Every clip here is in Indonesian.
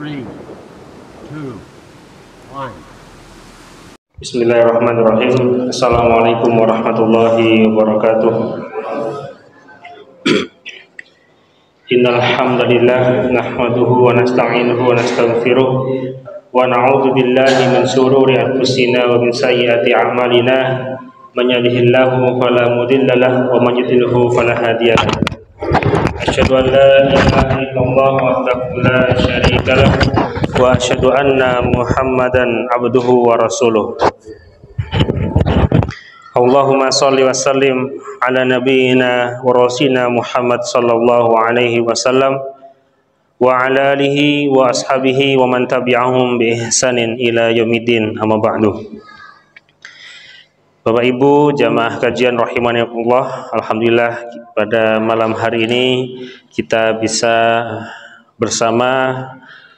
3, 2, 1. Bismillahirrahmanirrahim. Assalamualaikum warahmatullahi wabarakatuh. Innal hamdalillah nahmaduhu wa nasta'inuhu wa nastaghfiruh wa na'udzu billahi min shururi anfusina wa min sayyiati a'malina. Man yahdihillahu fala mudilla lahu wa man yudlilhu fala hadiya lahu. Asyhadu an la ilaha illallah wahdahu la syarika lahu wa asyhadu anna Muhammadan abduhu wa rasuluh. Allahumma sholli wa sallim ala nabiyyina wa rasulina Muhammad sallallahu alaihi wasallam wa ala alihi wa ashabihi wa man tabi'ahum bi ihsanin ila yaumiddin, amma ba'du. Bapak Ibu jamaah kajian rahimanillah, alhamdulillah pada malam hari ini kita bisa bersama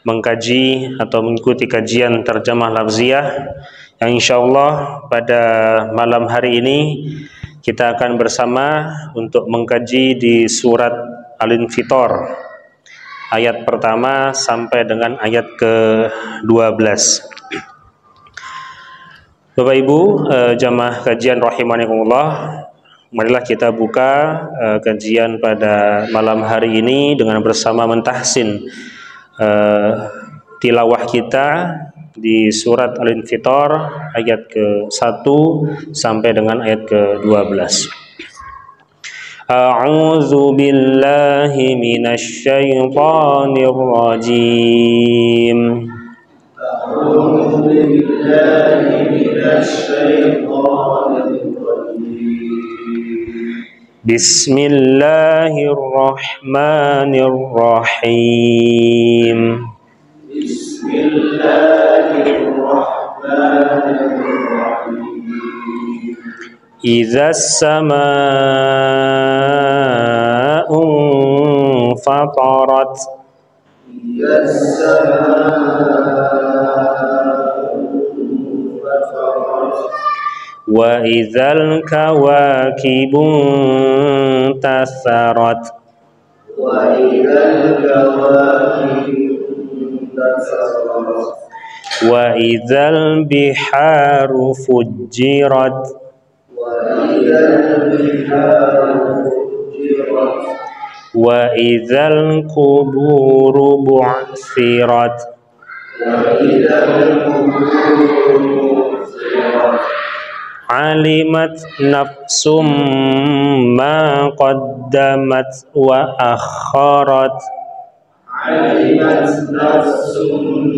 mengkaji atau mengikuti kajian terjemah lafziyah yang insyaallah pada malam hari ini kita akan bersama untuk mengkaji di surat Al-Infitor ayat pertama sampai dengan ayat ke-12. Bapak Ibu jamaah kajian rahimanillah, marilah kita buka kajian pada malam hari ini dengan bersama mentahsin tilawah kita di surat Al-Infitor ayat ke-1 sampai dengan ayat ke-12. A'udzu billahi minasy syaithanir rajim. A'udzu billahi minasy syaithanir rajim. Bismillahirrahmanirrahim. Bismillahirrahmanirrahim. Idzas samaa'u fatarat. Idzas samaa'u fatarat. Wa idzal kawakibu tasarat. Wa idzal kawakibu tasarat. Wa idzal biharu fujjirat. Wa idzal biharu fujjirat. Wa idzal quburu bu'thirat. Wa idzal quburu bu'thirat. Alimat nafsum ma qaddamat wa akharat. Alimat nafsum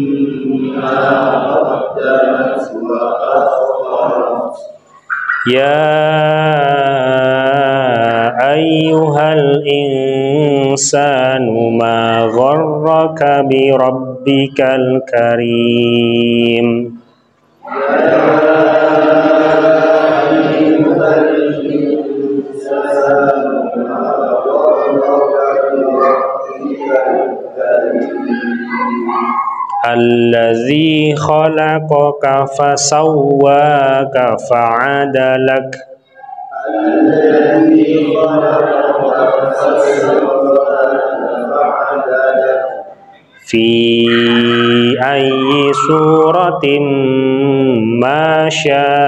ma qaddamat wa akharat. Ya ayyuhal insanu ma gharraka bi rabbikal karim. Allazi khalaqaka fasawwaka fa'adalak. Allazi khalaqaka fasawwaka fa'adalak. Fi ayyi suratin ma syaa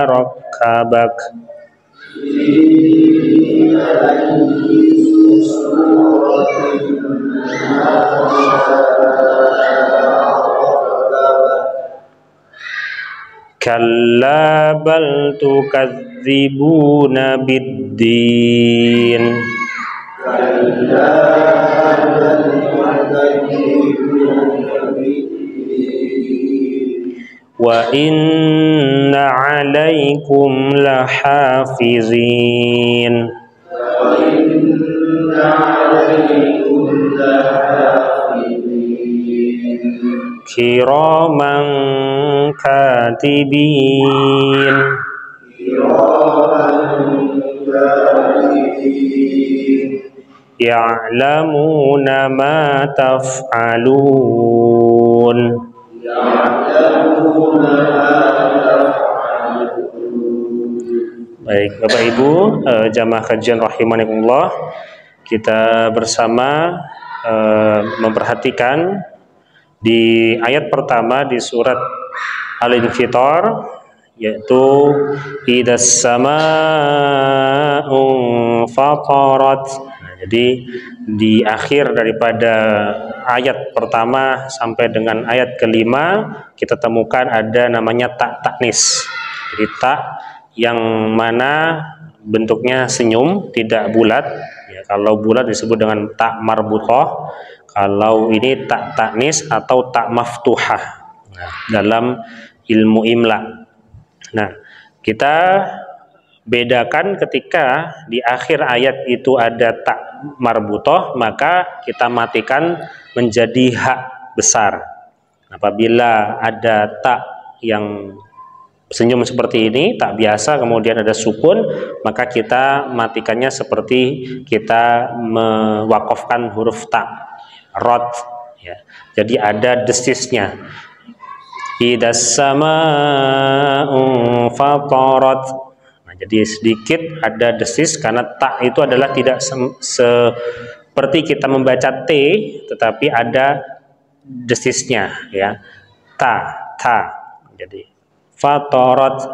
rakkabak. Fi ayyi suratin kalla bal tukadzibuna biddin. Wa inna alaikum lahafizin. Kiraman katibin. Ya'lamuna ma taf'alun. Baik Bapak Ibu jamaah kajian rahimanillah, kita bersama memperhatikan di ayat pertama di surat Al-Infitar, yaitu idas sama'u fatarat. Nah, jadi di akhir daripada ayat pertama sampai dengan ayat kelima kita temukan ada namanya tak taknis. Jadi tak yang mana bentuknya senyum, tidak bulat. Ya, kalau bulat disebut dengan tak marbuthah. Kalau ini tak taknis atau tak maftuhah. Nah, dalam ilmu imla. Nah, kita bedakan ketika di akhir ayat itu ada tak marbuthah, maka kita matikan menjadi hak besar. Apabila ada tak yang senyum seperti ini, tak biasa, kemudian ada sukun, maka kita matikannya seperti kita mewakafkan huruf tak, rod, ya. Jadi ada desisnya. Idas sama'u fatarat. Nah, jadi sedikit ada desis karena tak itu adalah tidak seperti kita membaca T, tetapi ada desisnya, ya. Ta. Jadi fatarat.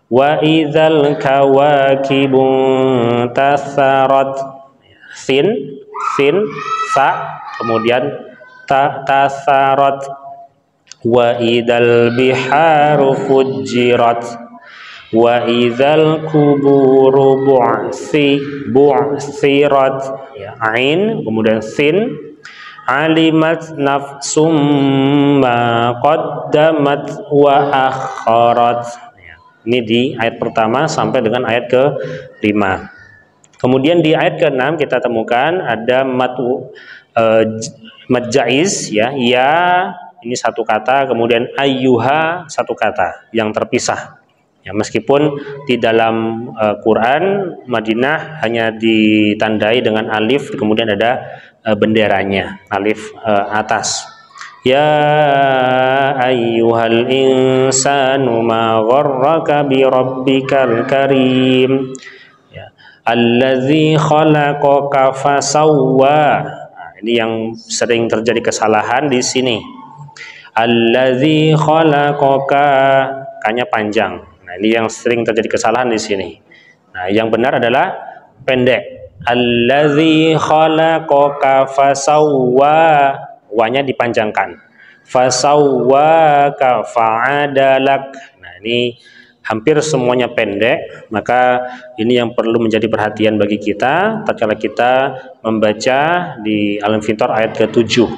Wa idzal kawakibu tatharat. Sin, sa, kemudian tatharat. Wa idzal biharu fujirat. Wa idzal kuburu bu'sirat. Ya, ain, kemudian sin. Alimat nafsum ma qaddamat wa akharat. Ini di ayat pertama sampai dengan ayat ke-5. Kemudian di ayat ke-6 kita temukan ada mad jaiz, ya, ini satu kata, kemudian ayyuha satu kata yang terpisah. Ya, meskipun di dalam Quran Madinah hanya ditandai dengan alif, kemudian ada benderanya, alif atas. Ya ayyuhal insanu ma gharraka bi rabbikal karim. Ya, allazi khalaqaka fasawwa. Nah, ini yang sering terjadi kesalahan di sini. Allazi khalaqaka, kanya panjang. Nah, ini yang sering terjadi kesalahan di sini. Nah, yang benar adalah pendek. Allazi khalaqaka fasawwa, wanya dipanjangkan. Fasawwaka fa'adalak. Nah, ini hampir semuanya pendek, maka ini yang perlu menjadi perhatian bagi kita tatkala kita membaca di Al-Infitar ayat ke-7.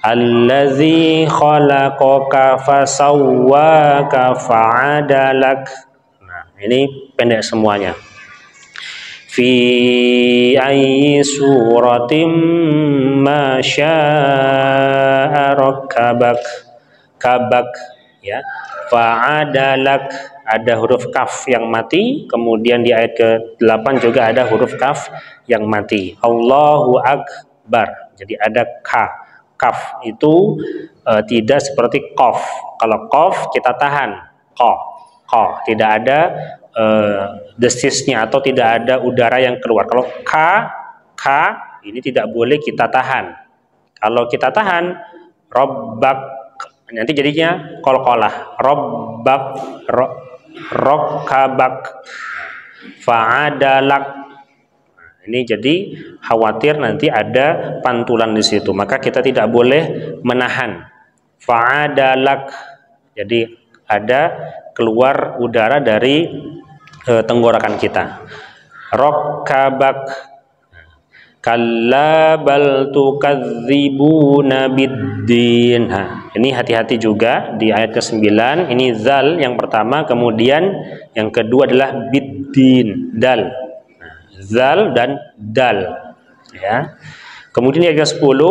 Allazi khalaqaka fasawwaka fa'adalak. Nah, ini pendek semuanya. Fi ayyi suratim ma syaa rakkabak. Kabak, ya. Fa'adalak, ada huruf kaf yang mati, kemudian di ayat ke-8 juga ada huruf kaf yang mati. Allahu akbar. Jadi ada ka. Kaf itu tidak seperti qaf. Kalau qaf kita tahan, qa. Tidak ada desisnya atau tidak ada udara yang keluar. Kalau ka ini tidak boleh kita tahan. Kalau kita tahan, robbak, nanti jadinya qalqalah. Robbak, rokkabak, fa'adalak. Ini jadi khawatir nanti ada pantulan di situ, maka kita tidak boleh menahan. Fa'adalak, jadi ada keluar udara dari tenggorokan kita. Rokkabak, kalla bal tukadzibuna biddin. Ini hati-hati juga di ayat ke-9. Ini zal yang pertama, kemudian yang kedua adalah biddin, dal. Zal dan dal, ya. Kemudian ayat ke-10,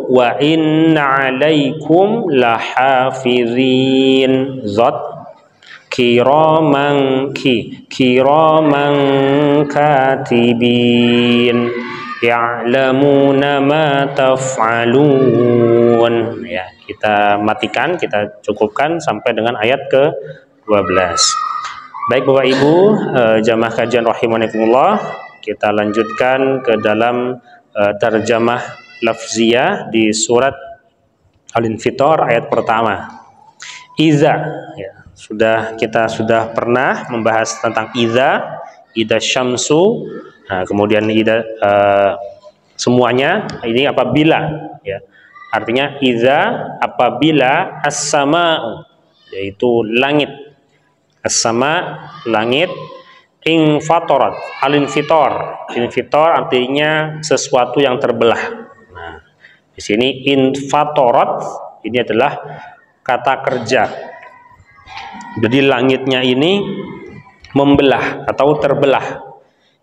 wa inna 'alaikum lahafizin, zat, kiraman katibin ya'lamuna ma taf'alun. Ya, kita matikan, kita cukupkan sampai dengan ayat ke-12. Baik Bapak Ibu, jamaah kajian rahimakumullah, kita lanjutkan ke dalam terjemah lafziyah di surat Al-Infitar ayat pertama. Iza, ya, kita sudah pernah membahas tentang iza syamsu. Nah, kemudian iza semuanya ini apabila, ya. Artinya iza apabila as-sama'u, yaitu langit. As-sama, langit, infatorat, al-infitor. Infitor artinya sesuatu yang terbelah. Nah, di sini infatorat ini adalah kata kerja. Jadi langitnya ini membelah atau terbelah.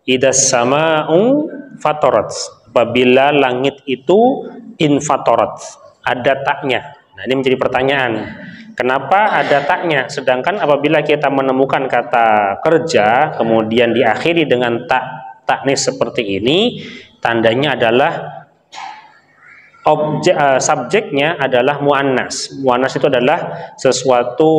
Idas sama'u fatorat. Apabila langit itu infatorat, ada taknya. Nah, ini menjadi pertanyaan. Kenapa ada taknya? Sedangkan apabila kita menemukan kata kerja kemudian diakhiri dengan taknis seperti ini, tandanya adalah subjeknya adalah muannas. Muannas itu adalah sesuatu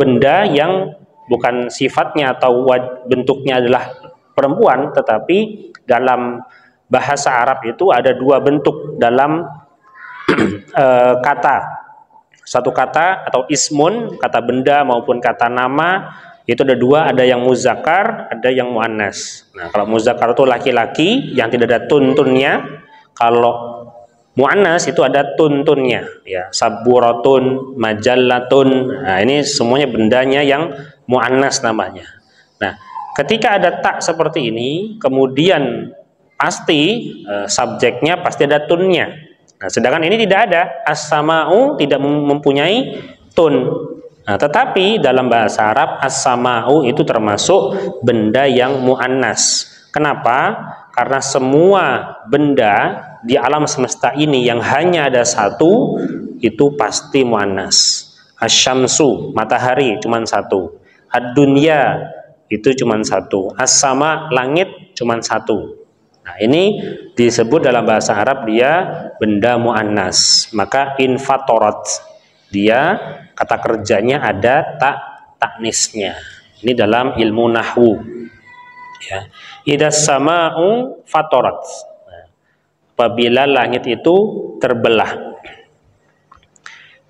benda yang bukan sifatnya atau bentuknya adalah perempuan, tetapi dalam bahasa Arab itu ada dua bentuk dalam kata. Satu kata atau ismun, kata benda maupun kata nama, itu ada dua, ada yang muzakkar, ada yang muannas. Nah, kalau muzakkar itu laki-laki yang tidak ada tuntunnya. Kalau muannas itu ada tuntunnya, ya, saburatun, majallatun. Nah, ini semuanya bendanya yang muannas namanya. Nah, ketika ada tak seperti ini, kemudian pasti subjeknya pasti ada tunnya. Nah, sedangkan ini tidak ada, as-sama'u tidak mempunyai tun. Nah, tetapi dalam bahasa Arab as-sama'u itu termasuk benda yang muannas. Kenapa? Karena semua benda di alam semesta ini yang hanya ada satu itu pasti muannas. Asy-syamsu, matahari cuma satu. Ad-dunya itu cuma satu. As-sama, langit cuma satu. Nah, ini disebut dalam bahasa Arab dia benda muannas. Maka infatorat, dia kata kerjanya ada taknisnya. Ini dalam ilmu nahwu. Ya. Idas sama'u fatorat. Nah, apabila langit itu terbelah.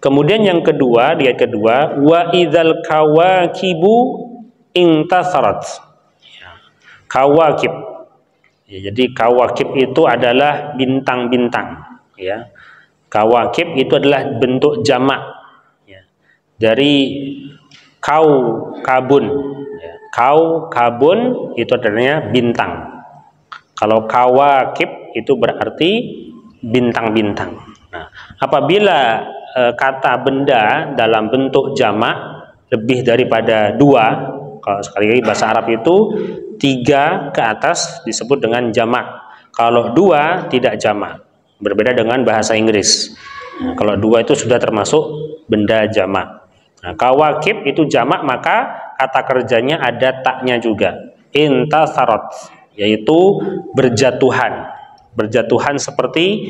Kemudian yang kedua, di ayat kedua, wa idzal kawakibu intasarat. Ya. Kawakib. Ya, jadi kawakib itu adalah bintang-bintang. Ya. Kawakib itu adalah bentuk jamak, ya, dari kabun. Ya. Kabun itu artinya bintang. Kalau kawakib itu berarti bintang-bintang. Nah, apabila kata benda dalam bentuk jamak lebih daripada dua, kalau sekali lagi bahasa Arab itu 3 ke atas disebut dengan jamak. Kalau 2 tidak jamak. Berbeda dengan bahasa Inggris. Nah, kalau 2 itu sudah termasuk benda jamak. Nah, kawakib itu jamak, maka kata kerjanya ada taknya juga. Intasarat, yaitu berjatuhan. Berjatuhan seperti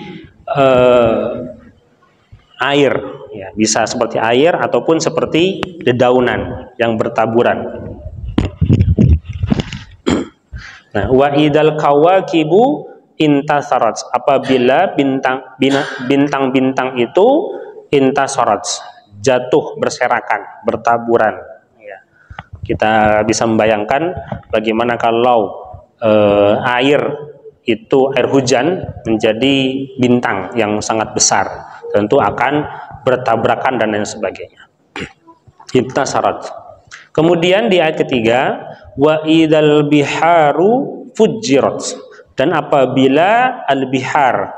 air, ya, bisa seperti air ataupun seperti dedaunan yang bertaburan. Nah, wa idal kawakibu intasarat, apabila bintang-bintang itu intasarat, jatuh berserakan, bertaburan. Ya. Kita bisa membayangkan bagaimana kalau air hujan menjadi bintang yang sangat besar, tentu akan bertabrakan dan lain sebagainya. Intasarat. Kemudian di ayat ketiga, wa idal biharu fujirat, dan apabila al-bihar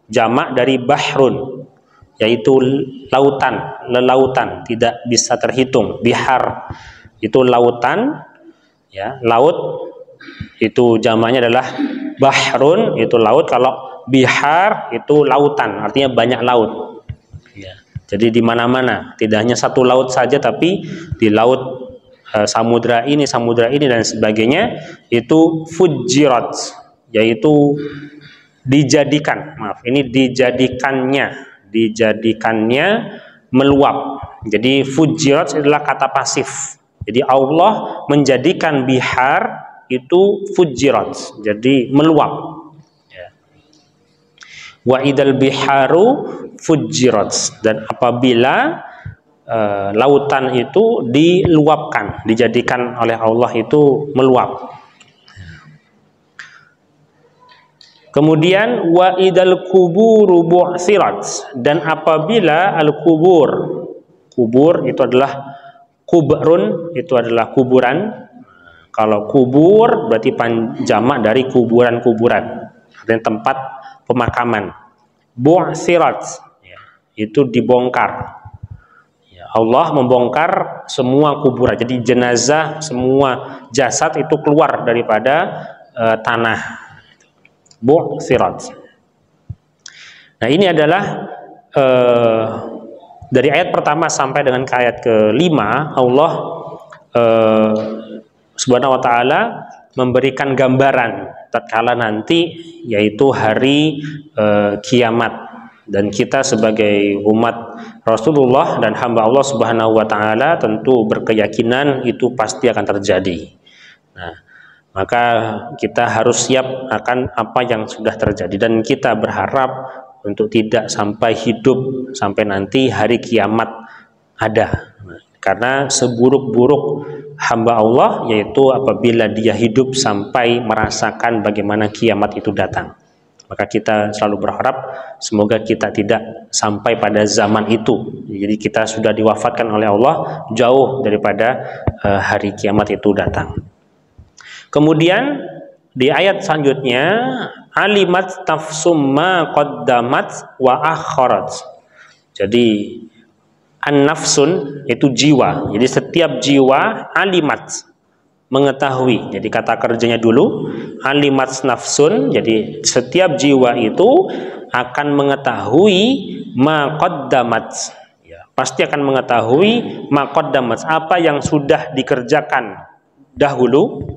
jamak dari bahrun, yaitu lautan, lelautan, tidak bisa terhitung. Bihar itu lautan, ya, laut itu jamaknya adalah bahrun, itu laut. Kalau bihar itu lautan, artinya banyak laut, ya. Jadi di mana-mana, tidak hanya satu laut saja, tapi di laut samudra ini dan sebagainya, itu fujirat, yaitu dijadikan, dijadikannya meluap. Jadi fujirat adalah kata pasif. Jadi Allah menjadikan bihar itu fujirat, jadi meluap. Wa idal biharu fujirat, dan apabila lautan itu diluapkan, dijadikan oleh Allah itu meluap. Kemudian wa idal kuburu bu'sirat, dan apabila al-kubur, kubur itu adalah kubrun, itu adalah kuburan. Kalau kubur berarti jamak dari kuburan-kuburan, artinya tempat pemakaman. Bu'sirat, itu dibongkar. Allah membongkar semua kuburan. Jadi jenazah, semua jasad itu keluar daripada tanah. Bu'sirat. Nah, ini adalah dari ayat pertama sampai dengan ke ayat kelima, Allah Subhanahu wa ta'ala memberikan gambaran tatkala nanti, yaitu hari kiamat. Dan kita sebagai umat Rasulullah dan hamba Allah Subhanahu wa ta'ala tentu berkeyakinan itu pasti akan terjadi. Nah, maka kita harus siap akan apa yang sudah terjadi, dan kita berharap untuk tidak sampai hidup sampai nanti hari kiamat ada. Karena seburuk-buruk hamba Allah yaitu apabila dia hidup sampai merasakan bagaimana kiamat itu datang. Maka kita selalu berharap semoga kita tidak sampai pada zaman itu. Jadi kita sudah diwafatkan oleh Allah jauh daripada hari kiamat itu datang. Kemudian di ayat selanjutnya, alimat nafsum ma qaddamat wa akharat. Jadi an-nafsun itu jiwa. Jadi setiap jiwa alimat, mengetahui. Jadi kata kerjanya dulu alimat nafsun, jadi setiap jiwa itu akan mengetahui ma qaddamat, ya, pasti akan mengetahui ma qaddamat, apa yang sudah dikerjakan dahulu,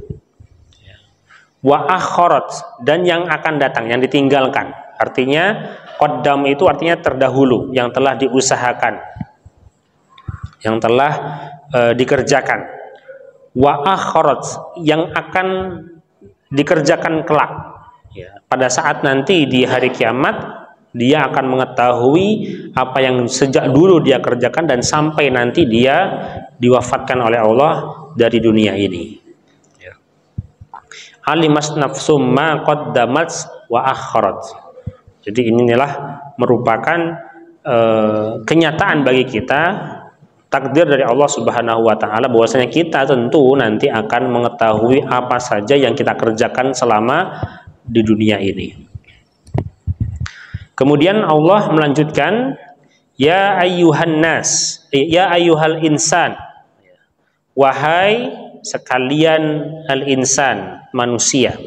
wa akharat, dan yang akan datang, yang ditinggalkan. Artinya qaddam itu artinya terdahulu, yang telah diusahakan, yang telah dikerjakan. Wa akharat, yang akan dikerjakan kelak, ya, pada saat nanti di hari kiamat dia akan mengetahui apa yang sejak dulu dia kerjakan dan sampai nanti dia diwafatkan oleh Allah dari dunia ini, ya. Alimas nafsum ma qaddamat wa akharat. Jadi inilah merupakan kenyataan bagi kita, takdir dari Allah Subhanahu wa ta'ala, bahwasanya kita tentu nanti akan mengetahui apa saja yang kita kerjakan selama di dunia ini. Kemudian Allah melanjutkan, ya ayyuhan nas, ya ayyuhal insan, wahai sekalian al-insan, manusia.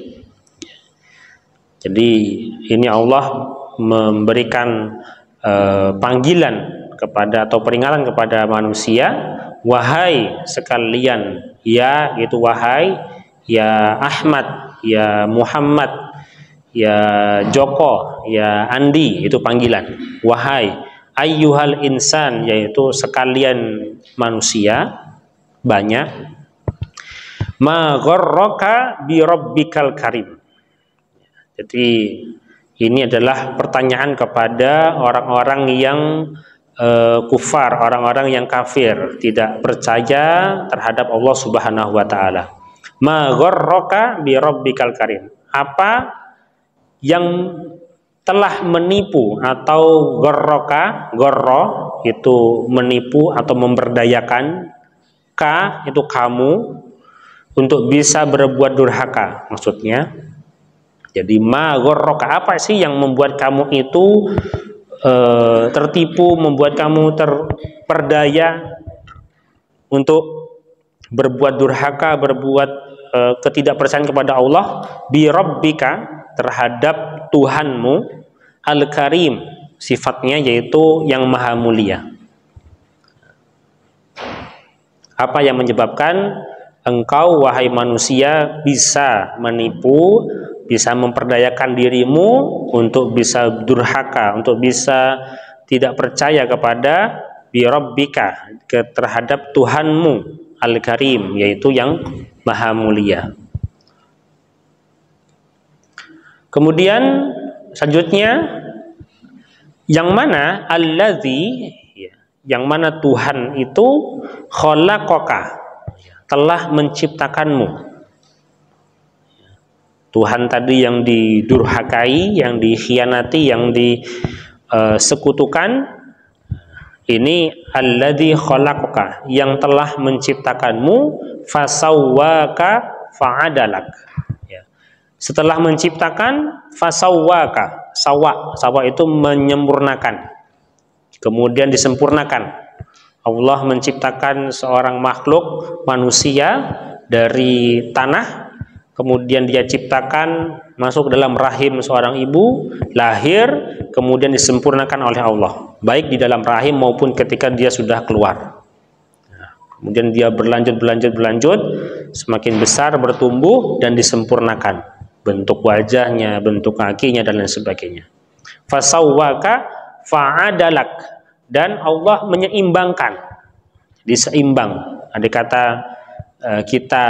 Jadi ini Allah memberikan panggilan kepada atau peringatan kepada manusia, wahai sekalian, ya itu wahai, ya Ahmad, ya Muhammad, ya Joko, ya Andi, itu panggilan. Wahai ayyuhal insan, yaitu sekalian manusia banyak. Ma gharraka bi rabbikal karim. Jadi ini adalah pertanyaan kepada orang-orang yang kufar, orang-orang yang kafir, tidak percaya terhadap Allah Subhanahu wa ta'ala. Ma gharraka bi rabbikal karim. Apa yang telah menipu, atau gharraka, gharra itu menipu atau memberdayakan, ka itu kamu, untuk bisa berbuat durhaka maksudnya. Jadi ma gharraka, apa sih yang membuat kamu itu tertipu, membuat kamu terperdaya untuk berbuat durhaka, berbuat ketidakpercayaan kepada Allah, bi rabbika, terhadap Tuhanmu, al-karim, sifatnya yaitu yang maha mulia. Apa yang menyebabkan engkau wahai manusia bisa menipu, bisa memperdayakan dirimu untuk bisa durhaka, untuk bisa tidak percaya kepada bi rabbika, terhadap Tuhanmu al-karim, yaitu yang maha mulia. Kemudian selanjutnya Yang mana alladzi, yang mana Tuhan itu khalaqaka, telah menciptakanmu. Tuhan tadi yang didurhakai, yang dikhianati, yang disekutukan, ini alladzi khalaqaka, yang telah menciptakanmu, fasawwaka fa'adalak. Setelah menciptakan, fasawwaka, sawa itu menyempurnakan, kemudian disempurnakan. Allah menciptakan seorang makhluk manusia dari tanah, kemudian dia ciptakan masuk dalam rahim seorang ibu, lahir, kemudian disempurnakan oleh Allah, baik di dalam rahim maupun ketika dia sudah keluar. Kemudian dia berlanjut, semakin besar, bertumbuh, dan disempurnakan bentuk wajahnya, bentuk kakinya, dan lain sebagainya. Fasawwaka fa'adalak, dan Allah menyeimbangkan, diseimbang. Andai kata kita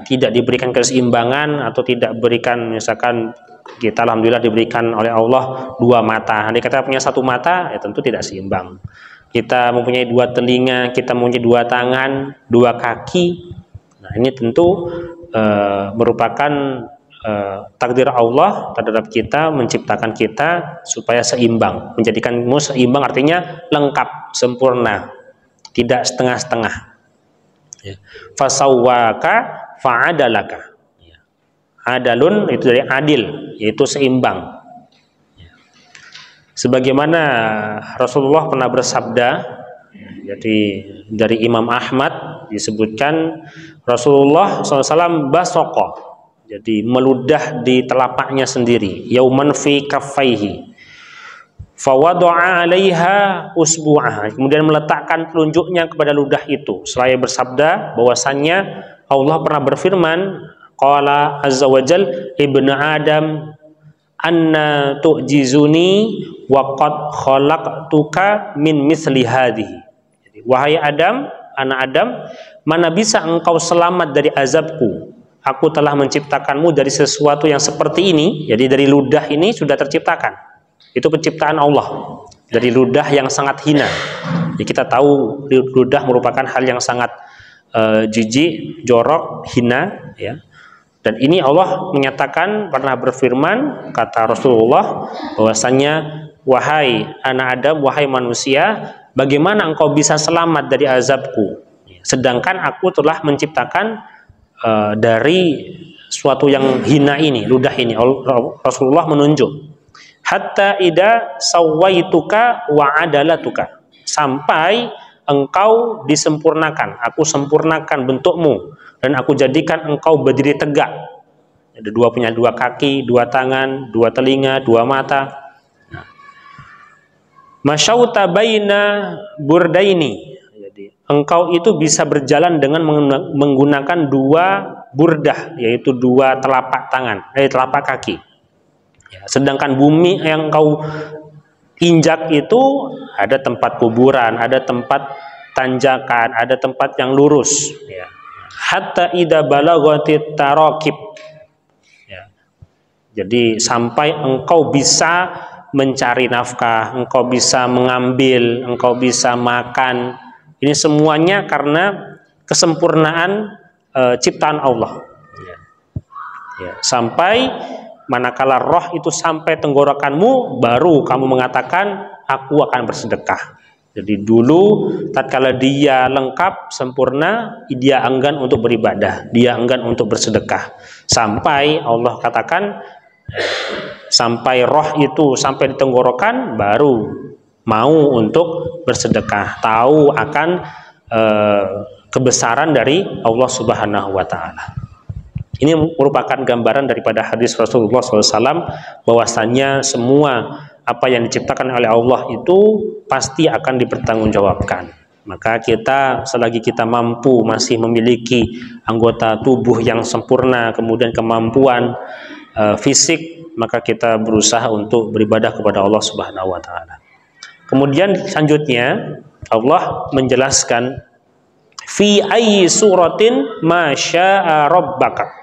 tidak diberikan keseimbangan atau tidak berikan, misalkan kita alhamdulillah diberikan oleh Allah 2 mata, andai kata punya 1 mata, ya tentu tidak seimbang. Kita mempunyai 2 telinga, kita mempunyai 2 tangan, 2 kaki. Nah, ini tentu merupakan takdir Allah terhadap kita, menciptakan kita supaya seimbang. Menjadikanmu seimbang artinya lengkap, sempurna, tidak setengah-setengah. Fasawwaka fa'adalaka. Adalun itu dari adil, yaitu seimbang. Sebagaimana Rasulullah pernah bersabda, jadi dari Imam Ahmad disebutkan Rasulullah SAW basoko, jadi meludah di telapaknya sendiri, yauman fi kaffaihi, fawadu'a 'alaiha usbu'ah, kemudian meletakkan telunjuknya kepada ludah itu, seraya bersabda bahwasannya Allah pernah berfirman, qala azza wajal, ibnu adam anna tu'jizuni wa qad khalaqtuka min misli hadhihi. Jadi, wahai Adam, anak Adam, mana bisa engkau selamat dari azabku? Aku telah menciptakanmu dari sesuatu yang seperti ini. Jadi dari ludah ini sudah terciptakan. Itu penciptaan Allah. Dari ludah yang sangat hina. Jadi kita tahu ludah merupakan hal yang sangat jijik, jorok, hina, ya. Dan ini Allah menyatakan, pernah berfirman, kata Rasulullah, bahwasanya wahai anak Adam, wahai manusia, bagaimana engkau bisa selamat dari azabku? Sedangkan aku telah menciptakan dari suatu yang hina ini, ludah ini. Rasulullah menunjuk, hatta ida sawaituka wa adalatuka, sampai engkau disempurnakan, aku sempurnakan bentukmu, dan aku jadikan engkau berdiri tegak. Ada punya 2 kaki, 2 tangan, 2 telinga, 2 mata. Masyauta baina burdaini. Jadi engkau itu bisa berjalan dengan menggunakan 2 burdah, yaitu 2 telapak tangan, telapak kaki. Ya, sedangkan bumi yang engkau injak itu ada tempat kuburan, ada tempat tanjakan, ada tempat yang lurus. Ya. Hatta idza balaghatit tarakib. Ya. Jadi sampai engkau bisa mencari nafkah, engkau bisa mengambil, engkau bisa makan. Ini semuanya karena kesempurnaan ciptaan Allah. Ya. Ya. Sampai manakala roh itu sampai tenggorokanmu, baru kamu mengatakan aku akan bersedekah. Jadi dulu tatkala dia lengkap, sempurna, dia enggan untuk beribadah, dia enggan untuk bersedekah. Sampai Allah katakan, sampai roh itu sampai di tenggorokan, baru mau untuk bersedekah, tahu akan kebesaran dari Allah Subhanahu wa Ta'ala. Ini merupakan gambaran daripada hadis Rasulullah SAW, bahwasannya semua apa yang diciptakan oleh Allah itu pasti akan dipertanggungjawabkan. Maka kita, selagi kita mampu, masih memiliki anggota tubuh yang sempurna, kemudian kemampuan fisik, maka kita berusaha untuk beribadah kepada Allah Subhanahu wa Ta'ala. Kemudian selanjutnya Allah menjelaskan, fi ayyi suratin ma syaa rabbaka.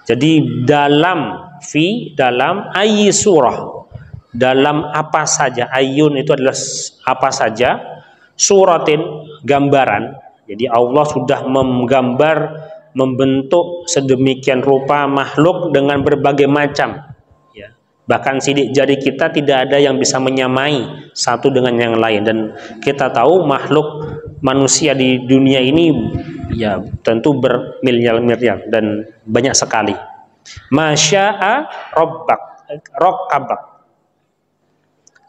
Jadi dalam ayyi surah, dalam apa saja. Ayun itu adalah apa saja, suratin gambaran. Jadi Allah sudah menggambar, membentuk sedemikian rupa makhluk dengan berbagai macam, ya. Bahkan sidik jari kita tidak ada yang bisa menyamai satu dengan yang lain. Dan kita tahu makhluk manusia di dunia ini ya tentu bermiliar-miliar dan banyak sekali. Masya'a rabbak.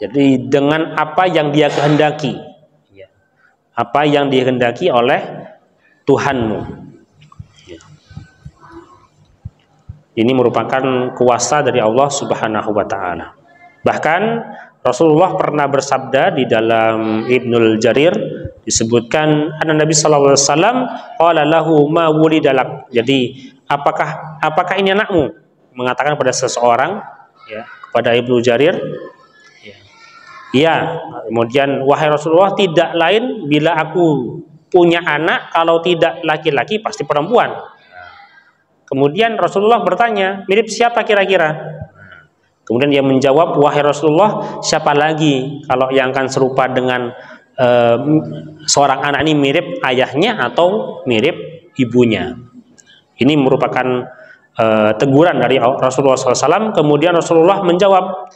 Jadi dengan apa yang dia kehendaki, ya. Apa yang dikehendaki oleh Tuhanmu, ya. Ini merupakan kuasa dari Allah Subhanahu wa Ta'ala. Bahkan Rasulullah pernah bersabda di dalam Ibnul Jarir, disebutkan ada Nabi sallallahu alaihi wasallam qala lahu ma wulidalak. Jadi apakah ini anakmu? Mengatakan pada seseorang, ya, kepada Ibnu Jarir, ya. Iya. Kemudian wahai Rasulullah, tidak lain bila aku punya anak, kalau tidak laki-laki pasti perempuan. Kemudian Rasulullah bertanya, mirip siapa kira-kira? Kemudian dia menjawab, wahai Rasulullah, siapa lagi kalau yang akan serupa dengan seorang anak ini, mirip ayahnya atau mirip ibunya? Ini merupakan teguran dari Rasulullah SAW. Kemudian Rasulullah menjawab,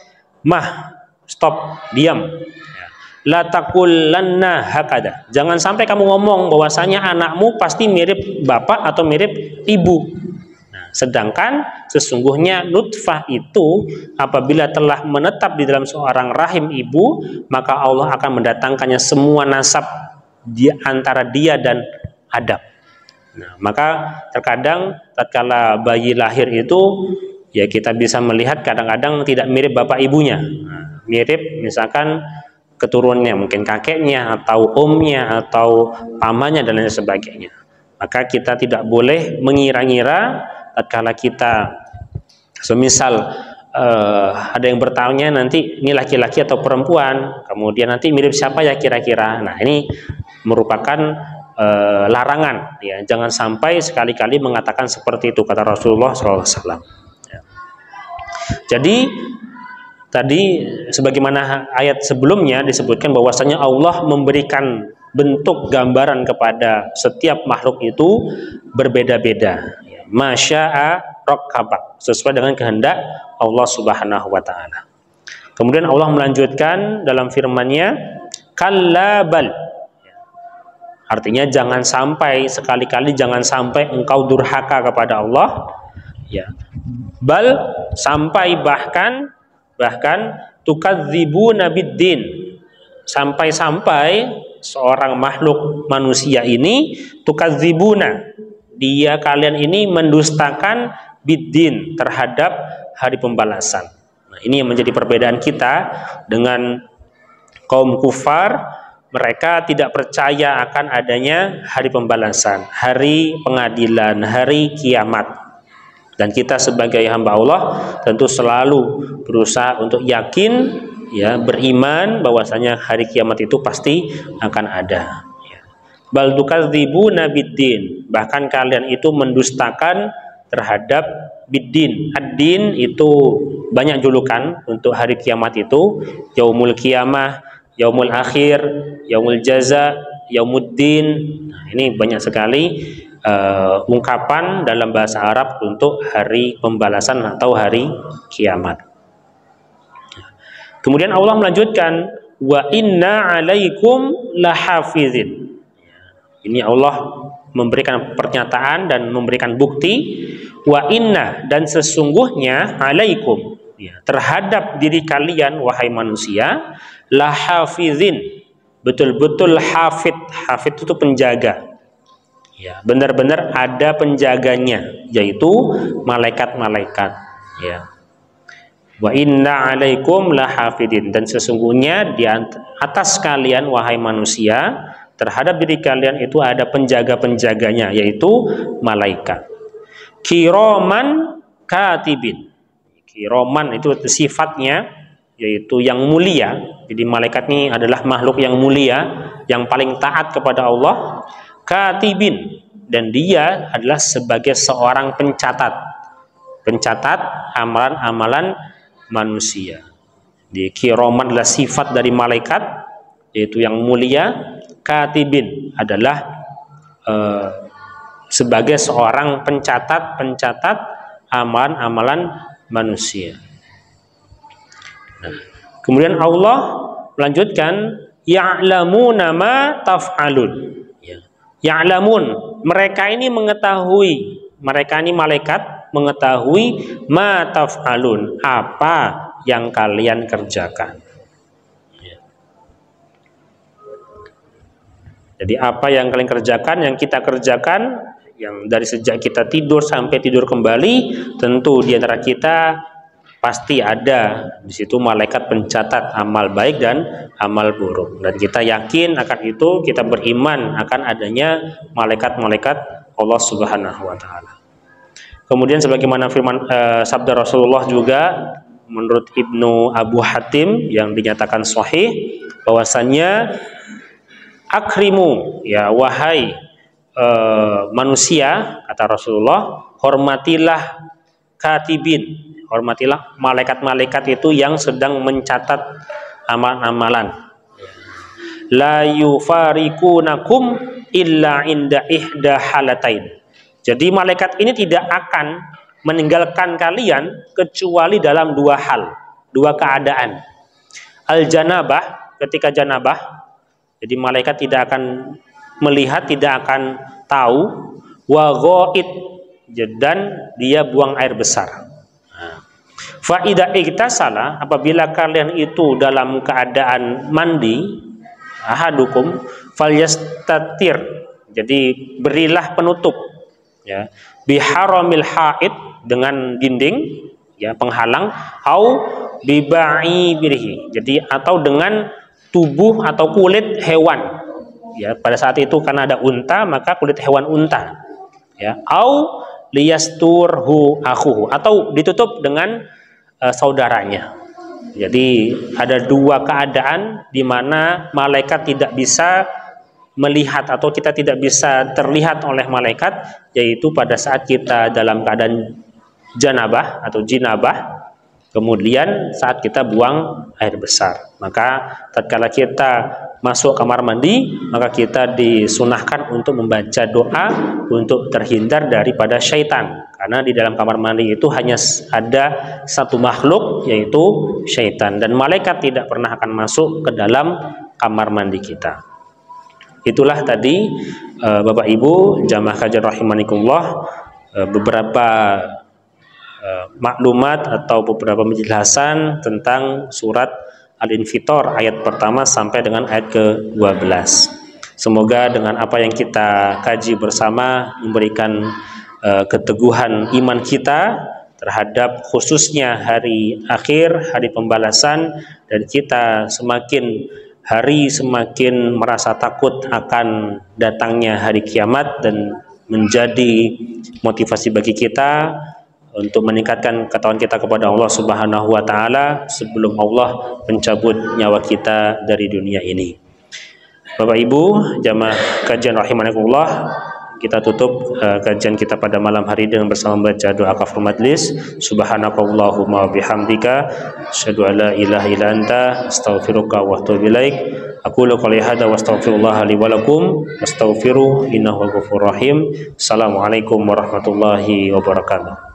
stop, diam. La taqulanna hakada. Jangan sampai kamu ngomong bahwasanya anakmu pasti mirip bapak atau mirip ibu. Sedangkan sesungguhnya nutfah itu apabila telah menetap di dalam seorang rahim ibu, maka Allah akan mendatangkannya semua nasab di antara dia dan Adam. Nah, maka terkadang tatkala bayi lahir itu, ya kita bisa melihat kadang-kadang tidak mirip bapak ibunya. Nah, mirip misalkan keturunannya, mungkin kakeknya atau omnya atau pamannya dan lain sebagainya. Maka kita tidak boleh mengira-ngira tatkala kita semisal ada yang bertanya nanti ini laki-laki atau perempuan, kemudian nanti mirip siapa ya kira-kira. Nah, ini merupakan larangan, ya. Jangan sampai sekali-kali mengatakan seperti itu, kata Rasulullah SAW, ya. Jadi tadi sebagaimana ayat sebelumnya disebutkan bahwasanya Allah memberikan bentuk gambaran kepada setiap makhluk itu berbeda-beda. Masya'a rabbak, sesuai dengan kehendak Allah Subhanahu wa Ta'ala. Kemudian Allah melanjutkan dalam firman-Nya, kalla bal. Artinya jangan sampai, sekali-kali jangan sampai engkau durhaka kepada Allah, ya. Bal, sampai bahkan tukadzibuna biddin, sampai-sampai seorang makhluk manusia ini tukadzibuna, dia kalian ini mendustakan biddin, terhadap hari pembalasan. Nah, ini yang menjadi perbedaan kita dengan kaum kufar. Mereka tidak percaya akan adanya hari pembalasan, hari pengadilan, hari kiamat. Dan kita sebagai hamba Allah tentu selalu berusaha untuk yakin, ya, beriman bahwasanya hari kiamat itu pasti akan ada. Bal tukadzibuna biddin, bahkan kalian itu mendustakan terhadap biddin. Ad-din itu banyak julukan untuk hari kiamat itu, yaumul kiamah, yaumul akhir, yaumul jaza, yaumuddin. Nah, ini banyak sekali ungkapan dalam bahasa Arab untuk hari pembalasan atau hari kiamat. Kemudian Allah melanjutkan, wa inna alaikum lahafizin. Ini Allah memberikan pernyataan dan memberikan bukti, wa inna, dan sesungguhnya alaikum, ya, terhadap diri kalian wahai manusia, lahafizin, betul-betul hafid. Hafid itu penjaga, ya, benar-benar ada penjaganya, yaitu malaikat-malaikat, ya. Wa inna alaikum lahafidin, dan sesungguhnya di atas kalian wahai manusia, terhadap diri kalian itu ada penjaga-penjaganya, yaitu malaikat. Kiroman katibin. Kiroman itu sifatnya, yaitu yang mulia. Jadi malaikat ini adalah makhluk yang mulia, yang paling taat kepada Allah. Katibin, dan dia adalah sebagai seorang pencatat amalan-amalan manusia. Di kiroman adalah sifat dari malaikat, yaitu yang mulia. Katibin adalah sebagai seorang pencatat amalan-amalan manusia. Nah, kemudian Allah melanjutkan ya'lamuna ma taf'alun. Ya. Ya'lamun, mereka ini mengetahui, mereka ini malaikat mengetahui ma taf'alun, apa yang kalian kerjakan. Ya. Jadi apa yang kalian kerjakan, yang kita kerjakan, yang dari sejak kita tidur sampai tidur kembali, tentu di antara kita pasti ada di situ malaikat pencatat amal baik dan amal buruk, dan kita yakin akan itu, kita beriman akan adanya malaikat-malaikat Allah Subhanahu wa taala. Kemudian sebagaimana firman sabda Rasulullah juga menurut Ibnu Abu Hatim yang dinyatakan sahih, bahwasannya akrimu, ya wahai manusia, kata Rasulullah, hormatilah katibin, hormatilah malaikat-malaikat itu yang sedang mencatat amal-amalan. La yufarikunakum illa inda ihda halatain. Jadi malaikat ini tidak akan meninggalkan kalian kecuali dalam dua hal, dua keadaan. Al-janabah, ketika janabah, jadi malaikat tidak akan melihat, tidak akan tahu. Wa ghaid, dan dia buang air besar. Fa idza iktasala, apabila kalian itu dalam keadaan mandi, ahadukum falyastatir, jadi berilah penutup, ya, biharamil haid, dengan dinding, ya, penghalang, au biba'ibirihi, jadi atau dengan tubuh atau kulit hewan, ya, pada saat itu karena ada unta maka kulit hewan unta, ya, au liyasturhu akhuhu, atau ditutup dengan saudaranya. Jadi ada dua keadaan di mana malaikat tidak bisa melihat atau kita tidak bisa terlihat oleh malaikat, yaitu pada saat kita dalam keadaan janabah atau jinabah, kemudian saat kita buang air besar. Maka tatkala kita masuk kamar mandi, maka kita disunahkan untuk membaca doa untuk terhindar daripada syaitan, karena di dalam kamar mandi itu hanya ada satu makhluk, yaitu syaitan, dan malaikat tidak pernah akan masuk ke dalam kamar mandi kita. Itulah tadi Bapak Ibu jamaah kajian rahimanikumullah, beberapa maklumat atau beberapa penjelasan tentang surat Al-Infitor ayat pertama sampai dengan ayat ke-12. Semoga dengan apa yang kita kaji bersama memberikan keteguhan iman kita terhadap khususnya hari akhir, hari pembalasan, dan kita semakin hari semakin merasa takut akan datangnya hari kiamat, dan menjadi motivasi bagi kita untuk meningkatkan ketakwaan kita kepada Allah Subhanahu wa taala sebelum Allah mencabut nyawa kita dari dunia ini. Bapak Ibu jamaah kajian rahimakumullah, kita tutup kajian kita pada malam hari dengan bersama membaca doa kafaratul majlis. Subhanakallahumma wa bihamdika asyhadu an la ilaha illa anta astaghfiruka wa atubu ilaik. Aqulu qouli hadza wa astaghfirullah li wa lakum wastaghfiru innahu ghafurur rahim. Assalamualaikum warahmatullahi wabarakatuh.